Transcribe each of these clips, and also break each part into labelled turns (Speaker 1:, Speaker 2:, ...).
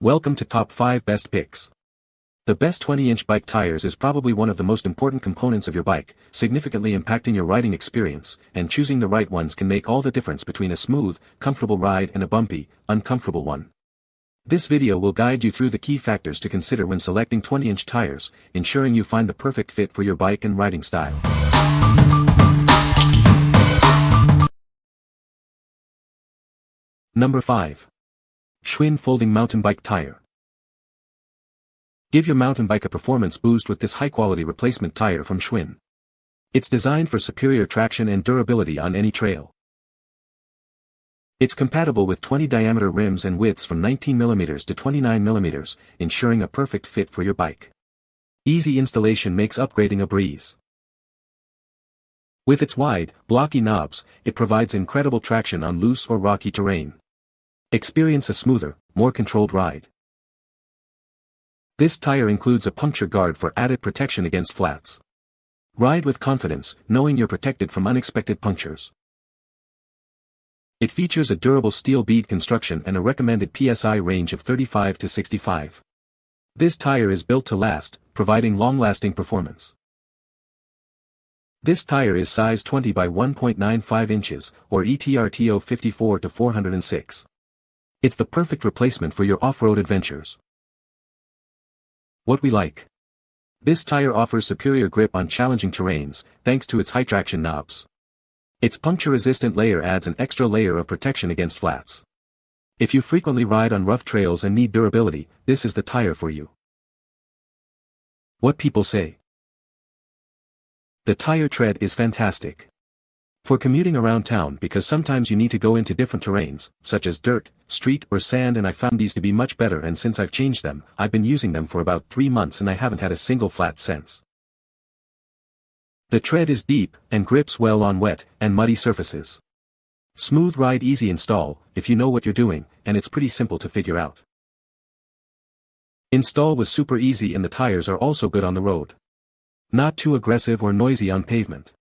Speaker 1: Welcome to Top 5 Best Picks. The best 20-inch bike tires is probably one of the most important components of your bike, significantly impacting your riding experience, and choosing the right ones can make all the difference between a smooth, comfortable ride and a bumpy, uncomfortable one. This video will guide you through the key factors to consider when selecting 20-inch tires, ensuring you find the perfect fit for your bike and riding style. Number 5. Schwinn Folding Mountain Bike Tire. Give your mountain bike a performance boost with this high-quality replacement tire from Schwinn. It's designed for superior traction and durability on any trail. It's compatible with 20 diameter rims and widths from 19mm to 29mm, ensuring a perfect fit for your bike. Easy installation makes upgrading a breeze. With its wide, blocky knobs, it provides incredible traction on loose or rocky terrain. Experience a smoother, more controlled ride. This tire includes a puncture guard for added protection against flats. Ride with confidence, knowing you're protected from unexpected punctures. It features a durable steel bead construction and a recommended PSI range of 35 to 65. This tire is built to last, providing long-lasting performance. This tire is size 20 by 1.95 inches, or ETRTO 54 to 406. It's the perfect replacement for your off-road adventures. What we like. This tire offers superior grip on challenging terrains, thanks to its high traction knobs. Its puncture-resistant layer adds an extra layer of protection against flats. If you frequently ride on rough trails and need durability, this is the tire for you. What people say. The tire tread is fantastic. For commuting around town, because sometimes you need to go into different terrains, such as dirt, street or sand, and I found these to be much better, and since I've changed them, I've been using them for about 3 months and I haven't had a single flat since. The tread is deep, and grips well on wet and muddy surfaces. Smooth ride, easy install, if you know what you're doing, and it's pretty simple to figure out. Install was super easy, and the tires are also good on the road. Not too aggressive or noisy on pavement.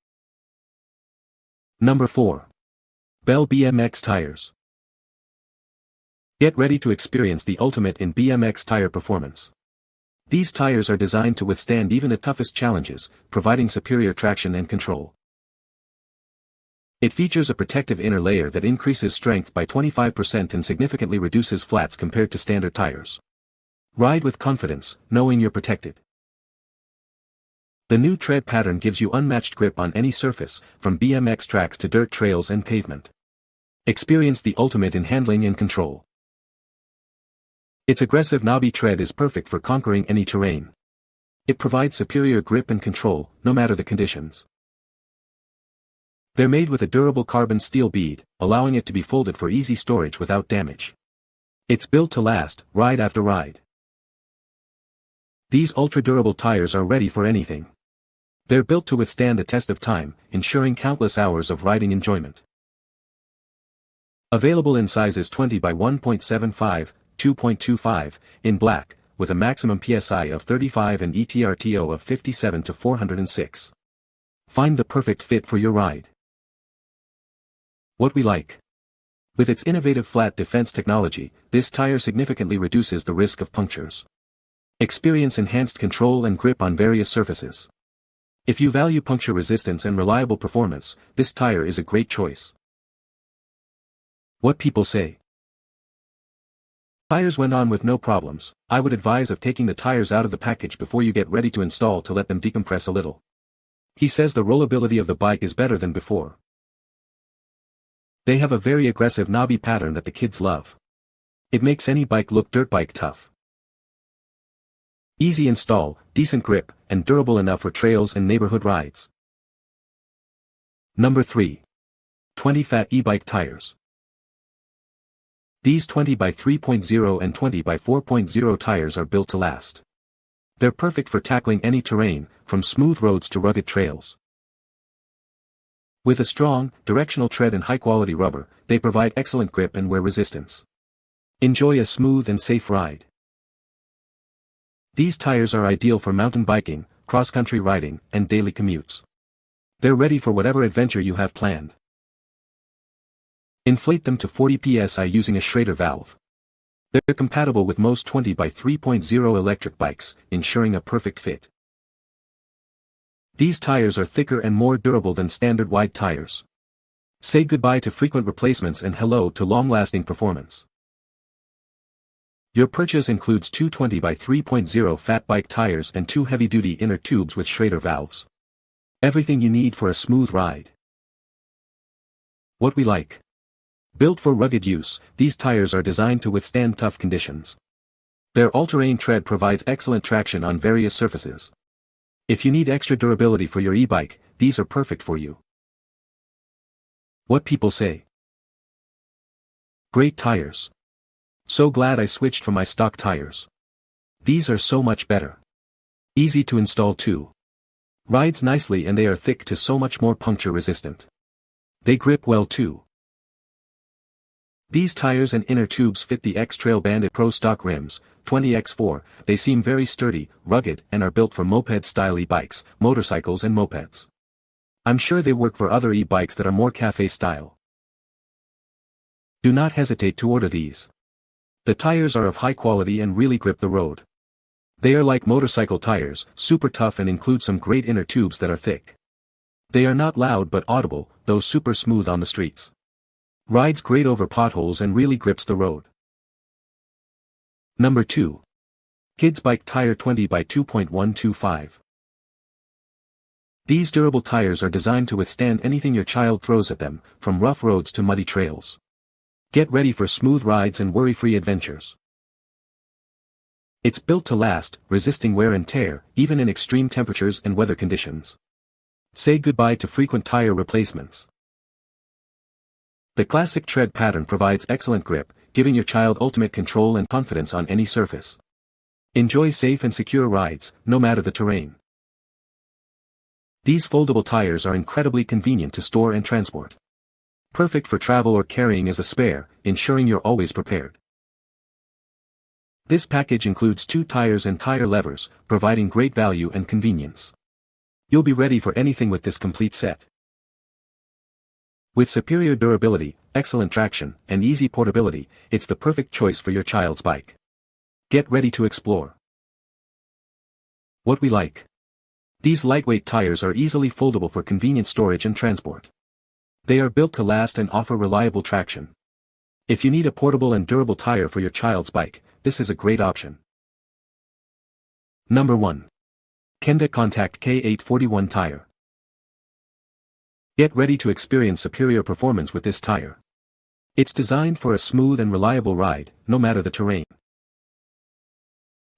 Speaker 1: Number 4. Bell BMX Tires. Get ready to experience the ultimate in BMX tire performance. These tires are designed to withstand even the toughest challenges, providing superior traction and control. It features a protective inner layer that increases strength by 25% and significantly reduces flats compared to standard tires. Ride with confidence, knowing you're protected. The new tread pattern gives you unmatched grip on any surface, from BMX tracks to dirt trails and pavement. Experience the ultimate in handling and control. Its aggressive knobby tread is perfect for conquering any terrain. It provides superior grip and control, no matter the conditions. They're made with a durable carbon steel bead, allowing it to be folded for easy storage without damage. It's built to last, ride after ride. These ultra-durable tires are ready for anything. They're built to withstand the test of time, ensuring countless hours of riding enjoyment. Available in sizes 20 by 1.75, 2.25, in black, with a maximum PSI of 35 and ETRTO of 57 to 406. Find the perfect fit for your ride. What we like. With its innovative flat defense technology, this tire significantly reduces the risk of punctures. Experience enhanced control and grip on various surfaces. If you value puncture resistance and reliable performance, this tire is a great choice. What people say. Tires went on with no problems. I would advise of taking the tires out of the package before you get ready to install to let them decompress a little. He says the rollability of the bike is better than before. They have a very aggressive knobby pattern that the kids love. It makes any bike look dirt bike tough. Easy install, decent grip, and durable enough for trails and neighborhood rides. Number 3. 20 Fat E-Bike Tires. These 20 by 3.0 and 20 by 4.0 tires are built to last. They're perfect for tackling any terrain, from smooth roads to rugged trails. With a strong, directional tread and high-quality rubber, they provide excellent grip and wear resistance. Enjoy a smooth and safe ride. These tires are ideal for mountain biking, cross-country riding, and daily commutes. They're ready for whatever adventure you have planned. Inflate them to 40 psi using a Schrader valve. They're compatible with most 20 by 3.0 electric bikes, ensuring a perfect fit. These tires are thicker and more durable than standard wide tires. Say goodbye to frequent replacements and hello to long-lasting performance. Your purchase includes two 20 by 3.0 fat bike tires and two heavy-duty inner tubes with Schrader valves. Everything you need for a smooth ride. What we like. Built for rugged use, these tires are designed to withstand tough conditions. Their all-terrain tread provides excellent traction on various surfaces. If you need extra durability for your e-bike, these are perfect for you. What people say. Great tires. So glad I switched from my stock tires. These are so much better. Easy to install too. Rides nicely and they are thick to so much more puncture resistant. They grip well too. These tires and inner tubes fit the X-Trail Bandit Pro stock rims, 20x4, they seem very sturdy, rugged and are built for moped-style e-bikes, motorcycles and mopeds. I'm sure they work for other e-bikes that are more cafe style. Do not hesitate to order these. The tires are of high quality and really grip the road. They are like motorcycle tires, super tough and include some great inner tubes that are thick. They are not loud but audible, though super smooth on the streets. Rides great over potholes and really grips the road. Number 2. Kids Bike Tire 20 by 2.125. These durable tires are designed to withstand anything your child throws at them, from rough roads to muddy trails. Get ready for smooth rides and worry-free adventures. It's built to last, resisting wear and tear, even in extreme temperatures and weather conditions. Say goodbye to frequent tire replacements. The classic tread pattern provides excellent grip, giving your child ultimate control and confidence on any surface. Enjoy safe and secure rides, no matter the terrain. These foldable tires are incredibly convenient to store and transport. Perfect for travel or carrying as a spare, ensuring you're always prepared. This package includes 2 tires and tire levers, providing great value and convenience. You'll be ready for anything with this complete set. With superior durability, excellent traction, and easy portability, it's the perfect choice for your child's bike. Get ready to explore. What we like. These lightweight tires are easily foldable for convenient storage and transport. They are built to last and offer reliable traction. If you need a portable and durable tire for your child's bike, this is a great option. Number 1. Kenda Kontact K841 Tire. Get ready to experience superior performance with this tire. It's designed for a smooth and reliable ride, no matter the terrain.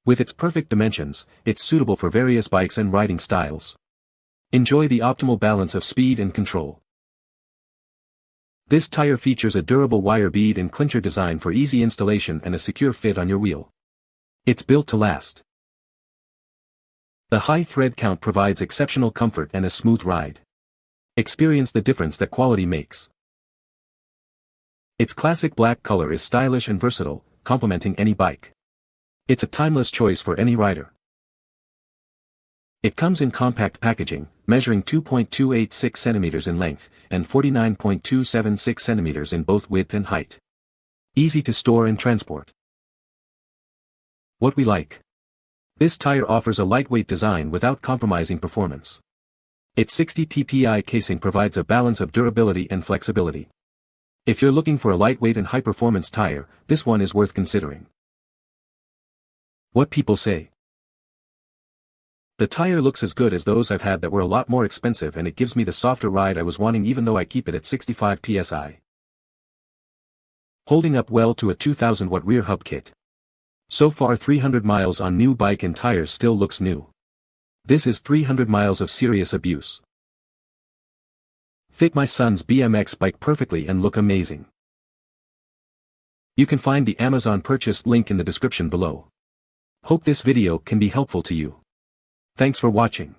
Speaker 1: With its perfect dimensions, it's suitable for various bikes and riding styles. Enjoy the optimal balance of speed and control. This tire features a durable wire bead and clincher design for easy installation and a secure fit on your wheel. It's built to last. The high thread count provides exceptional comfort and a smooth ride. Experience the difference that quality makes. Its classic black color is stylish and versatile, complementing any bike. It's a timeless choice for any rider. It comes in compact packaging, measuring 2.286 cm in length, and 49.276 cm in both width and height. Easy to store and transport. What we like. This tire offers a lightweight design without compromising performance. Its 60 TPI casing provides a balance of durability and flexibility. If you're looking for a lightweight and high-performance tire, this one is worth considering. What people say. The tire looks as good as those I've had that were a lot more expensive, and it gives me the softer ride I was wanting even though I keep it at 65 psi. Holding up well to a 2000 watt rear hub kit. So far 300 miles on new bike and tires still looks new. This is 300 miles of serious abuse. Fit my son's BMX bike perfectly and look amazing. You can find the Amazon purchase link in the description below. Hope this video can be helpful to you. Thanks for watching.